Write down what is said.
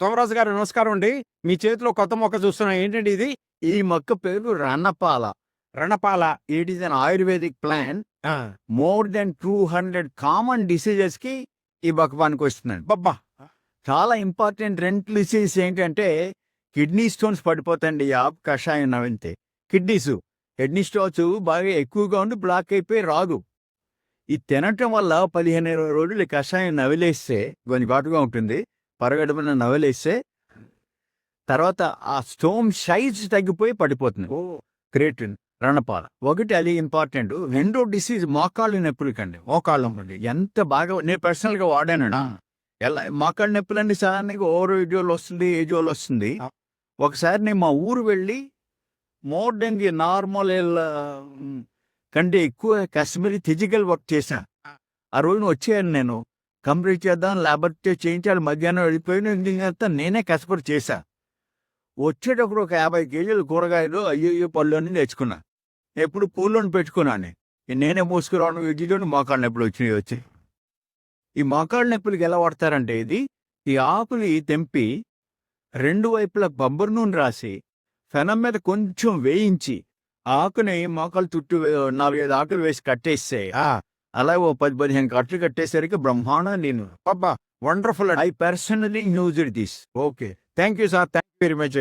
సోమరాజు గారు నమస్కారం అండి. మీ చేతిలో కొత్త మొక్క చూస్తున్నా. ఏంటండి ఇది? ఈ మొక్క పేరు Ranapala. Ranapala. It is an ayurvedic plant. ఆ! మోర్ దెన్ 200 కామన్ డిసీజెస్ కి ఈ మొక్క పనికొస్తుందండి. అబ్బబ్బా! చాలా ఇంపార్టెంట్ 2 డిసీజెస్ ఏంటంటే కిడ్నీ స్టోన్స్ పడిపోతాయండి ఈ ఆకు కషాయం నమిలితే. కిడ్నీ స్టోన్స్ బాగా ఎక్కువగా ఉండి బ్లాక్ అయిపోయి రాదు. ఇది తినటం వల్ల 15-20 రోజులు ఈ కషాయం నవిలేస్తే కొంచెం ఘాటుగా ఉంటుంది. పరగడుపున నవిలేస్తే తర్వాత ఆ స్టోన్ సైజ్ తగ్గిపోయి పడిపోతుంది. ఓహ్! క్రియేటిన్ రణపాల ఒకటి అది ఇంపార్టెంట్. రెండో డిసీజ్ మోకాళ్ళు నొప్పులకండి. మోకాళ్ళం అండి. ఎంత బాగా నేను పర్సనల్గా వాడానండి. ఎలా మోకాళ్ళ నొప్పులన్నీ సాధారణంగా ఓవర్ ఏజోలు వస్తుంది, ఏజోలు వస్తుంది. ఆ. ఒకసారి నేను మా ఊరు వెళ్ళి మోర్ దెన్ ది నార్మల్ కంటే ఎక్కువ కశ్మీరీ ఫిజికల్ వర్క్ చేశా. ఆ రోజున వచ్చాను నేను కంప్లీట్ చేద్దాం ల్యాబొరేటరీ చేయించాలి. మధ్యాహ్నం వెళ్ళిపోయిన నేనే కష్టపడి చేశా. వచ్చేటప్పుడు ఒక 50 కేజీలు కూరగాయలు అయ్యో పళ్ళు అని తెచ్చుకున్నా. ఎప్పుడు పూల్లోని పెట్టుకున్నాను. నేనే మోసుకురావడం వీటిలోని మోకాళ్ళ నొప్పులు వచ్చి ఈ మోకాళ్ళ నొప్పులకి ఎలా వాడతారంటే ఈ ఆకుని తెంపి 2 వైపులా కొబ్బరి నూనె రాసి ఫెనం మీద కొంచెం వేయించి ఆకుని మోకాలు చుట్టూ 4-5 ఆకులు వేసి కట్టేస్తే అలా ఓ 10-15 కట్లు కట్టేసరికి బ్రహ్మాండం. నేను అబ్బబ్బా! వండర్‌ఫుల్ అండి. I personally used this. Okay. Thank you sir. Thank you very much.